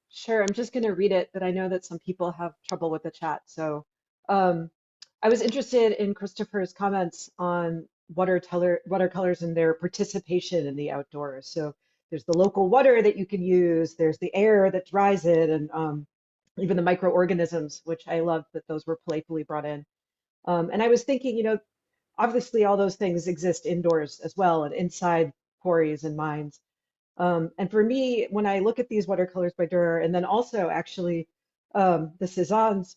Sure, I'm just going to read it, but I know that some people have trouble with the chat. So I was interested in Christopher's comments on watercolors and their participation in the outdoors. So there's the local water that you can use, there's the air that dries it, and even the microorganisms, which I love that those were playfully brought in. And I was thinking, you know, obviously all those things exist indoors as well, and inside quarries and mines. And for me, when I look at these watercolors by Dürer, and then also actually the Cézannes,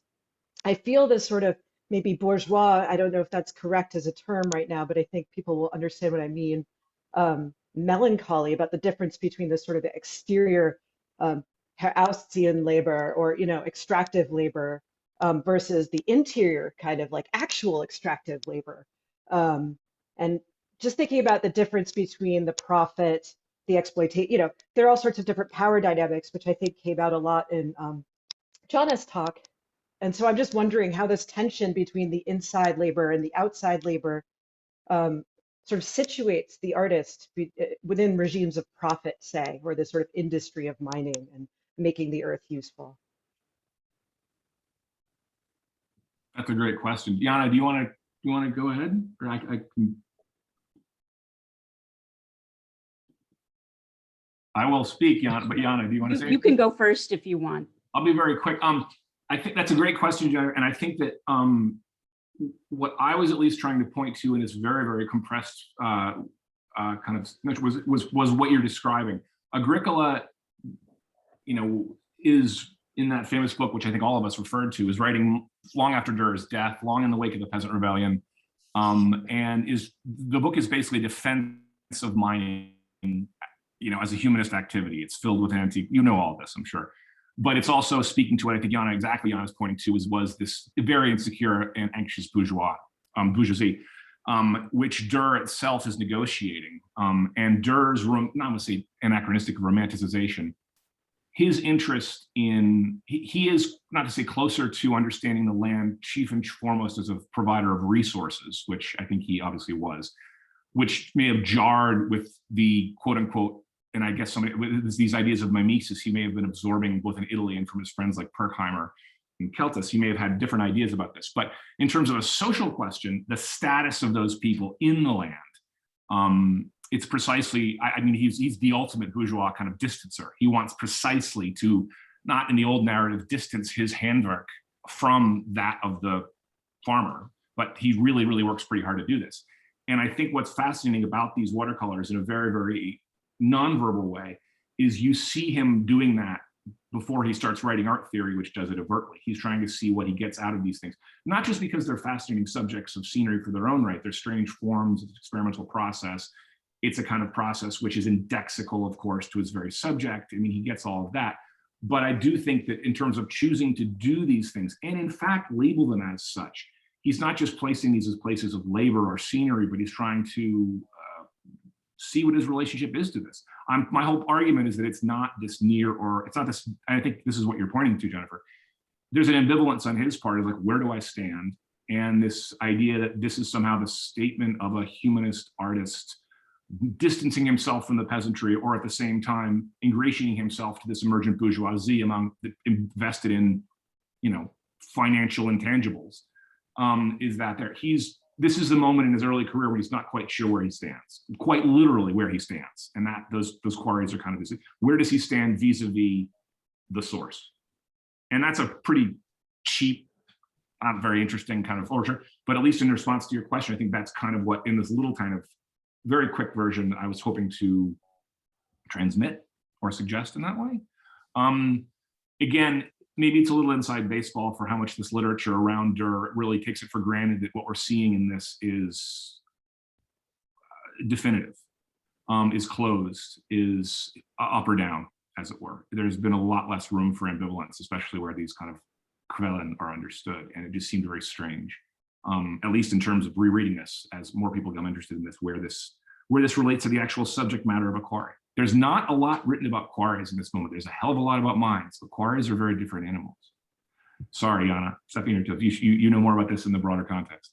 I feel this sort of maybe bourgeois, I don't know if that's correct as a term right now, but I think people will understand what I mean, melancholy about the difference between the sort of exterior Herausziehen labor, or, you know, extractive labor, versus the interior kind of like actual extractive labor. And just thinking about the difference between the profit, the exploitation, you know, there are all sorts of different power dynamics, which I think came out a lot in Janna's talk. And so I'm just wondering how this tension between the inside labor and the outside labor sort of situates the artist within regimes of profit, say, or this sort of industry of mining and making the earth useful? That's a great question. Janna, do you want to go ahead? Or I can. I will speak, Janna, but Janna, do you want to say? You can go first if you want. I'll be very quick. I think that's a great question, Janna, and I think that what I was at least trying to point to in this very, very compressed kind of was what you're describing. Agricola, is in that famous book, which I think all of us referred to, is writing long after Dürer's death, long in the wake of the Peasant Rebellion, and the book is basically defense of mining, as a humanist activity. It's filled with all of this, I'm sure. But it's also speaking to what I think Janna was pointing to was this very insecure and anxious bourgeoisie, which Dürer itself is negotiating. And Dürer's, not to say anachronistic romanticization, his interest in, he is, not to say closer to understanding the land chief and foremost as a provider of resources, which I think he obviously was, which may have jarred with the quote unquote, and I guess these ideas of mimesis he may have been absorbing both in Italy and from his friends like Pirkheimer and Celtus. He may have had different ideas about this. But in terms of a social question, the status of those people in the land, it's precisely, he's the ultimate bourgeois kind of distancer. He wants precisely to, not in the old narrative, distance his handwork from that of the farmer, but he really, really works pretty hard to do this. And I think what's fascinating about these watercolors in a very, very nonverbal way is you see him doing that before he starts writing art theory, which does it overtly. He's trying to see what he gets out of these things, not just because they're fascinating subjects of scenery for their own right. They're strange forms of experimental process. It's a kind of process which is indexical, of course, to its very subject. He gets all of that. But I do think that in terms of choosing to do these things, and in fact label them as such, he's not just placing these as places of labor or scenery, but he's trying to see what his relationship is to this. My whole argument is that it's not this it's not this, and I think this is what you're pointing to, Jennifer. There's an ambivalence on his part of like, where do I stand? And this idea that this is somehow the statement of a humanist artist distancing himself from the peasantry, or at the same time ingratiating himself to this emergent bourgeoisie invested in, financial intangibles. Is that there? This is the moment in his early career where he's not quite sure where he stands, quite literally where he stands. And that those quarries are kind of, where does he stand vis-a-vis the source? And that's a pretty cheap, not very interesting kind of order, but at least in response to your question, I think that's kind of what in this little kind of very quick version I was hoping to transmit or suggest in that way. Again, maybe it's a little inside baseball for how much this literature around Dürer really takes it for granted that what we're seeing in this is definitive, is closed, is up or down, as it were. There's been a lot less room for ambivalence, especially where these kind of Quellen are understood, and it just seemed very strange, at least in terms of rereading this, as more people become interested in this, where this relates to the actual subject matter of a quarry. There's not a lot written about quarries in this moment. There's a hell of a lot about mines, but quarries are very different animals. Sorry, Janna, stepping into it. You know more about this in the broader context.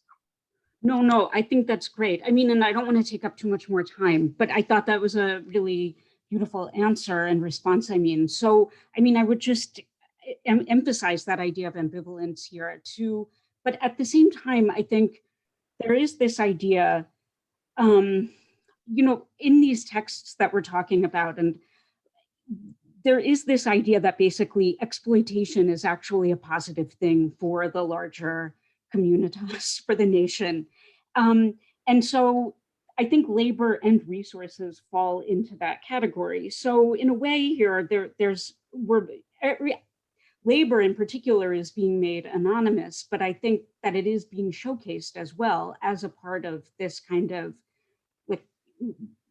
No, I think that's great. And I don't want to take up too much more time, but I thought that was a really beautiful answer and response. So, I would just emphasize that idea of ambivalence here too. But at the same time, I think there is this idea, in these texts that we're talking about, and there is this idea that basically exploitation is actually a positive thing for the larger communitas, for the nation. And so I think labor and resources fall into that category. So in a way here, labor in particular is being made anonymous, but I think that it is being showcased as well as a part of this kind of like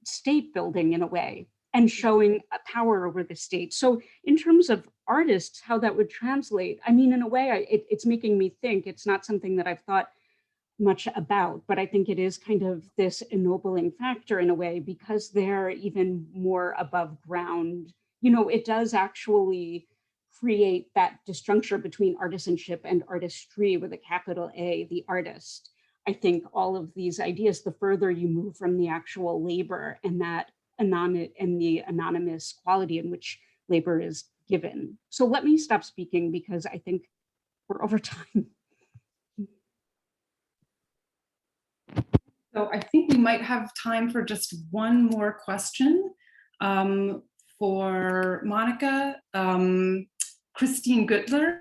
state building in a way, and showing a power over the state. So in terms of artists, how that would translate, in a way, it's making me think. It's not something that I've thought much about, but I think it is kind of this ennobling factor in a way, because they're even more above ground. It does actually create that disjuncture between artisanship and artistry with a capital A, the artist. I think all of these ideas, the further you move from the actual labor and that the anonymous quality in which labor is given. So let me stop speaking because I think we're over time. So I think we might have time for just one more question for Monica. Christine Gutler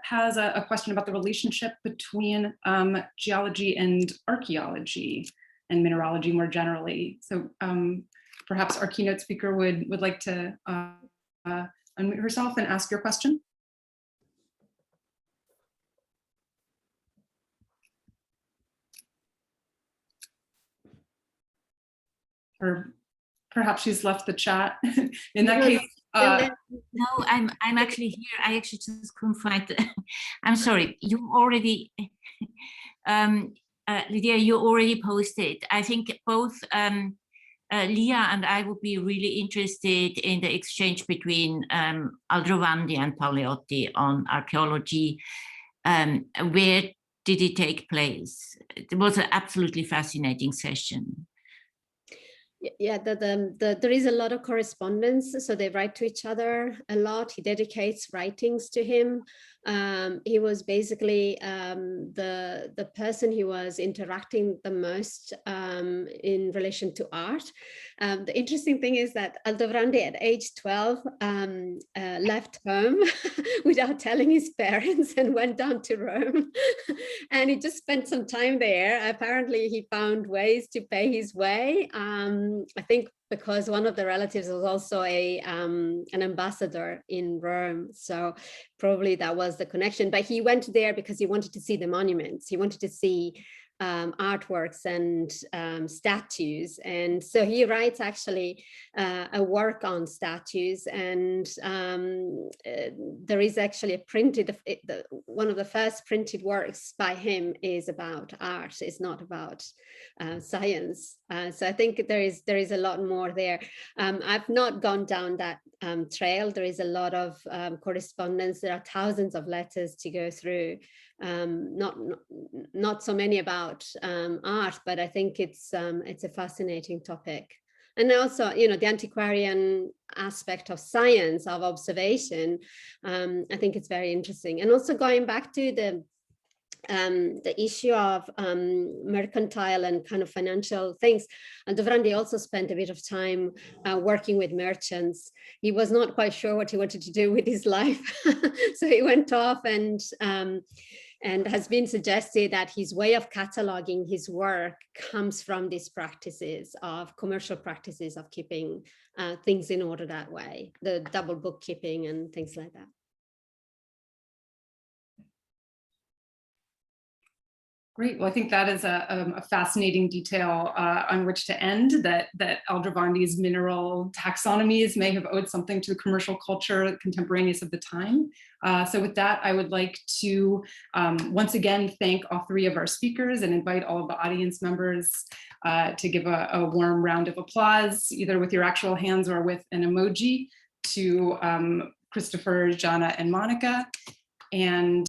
has a question about the relationship between geology and archaeology and mineralogy more generally. So perhaps our keynote speaker would like to unmute herself and ask your question. Or perhaps she's left the chat. In that case, no, I'm actually here. I actually just couldn't find the, I'm sorry. You already, Lydia, you already posted. I think both Leah and I would be really interested in the exchange between Aldrovandi and Paglioti on archaeology. Where did it take place? It was an absolutely fascinating session. Yeah, there is a lot of correspondence, so they write to each other a lot. He dedicates writings to him. He was basically the person he was interacting the most in relation to art. The interesting thing is that Aldrovandi at age 12 left home without telling his parents and went down to Rome. And he just spent some time there. Apparently he found ways to pay his way. I think because one of the relatives was also an ambassador in Rome. So probably that was the connection. But he went there because he wanted to see the monuments. He wanted to see artworks and statues. And so he writes actually a work on statues. And there is actually a printed, one of the first printed works by him is about art. It's not about science. So I think there is a lot more there. I've not gone down that trail. There is a lot of correspondence. There are thousands of letters to go through. Not so many about art, but I think it's a fascinating topic. And also, you know, the antiquarian aspect of science, of observation, I think it's very interesting. And also going back to the issue of mercantile and kind of financial things. And Aldrovandi also spent a bit of time working with merchants. He was not quite sure what he wanted to do with his life. So he went off and has been suggested that his way of cataloging his work comes from these practices of commercial practices of keeping things in order that way, the double bookkeeping and things like that. Great. Well, I think that is a fascinating detail on which to end, that Aldrovandi's mineral taxonomies may have owed something to the commercial culture contemporaneous of the time. So with that, I would like to once again thank all three of our speakers and invite all of the audience members to give a warm round of applause, either with your actual hands or with an emoji, to Christopher, Janna, and Monica. And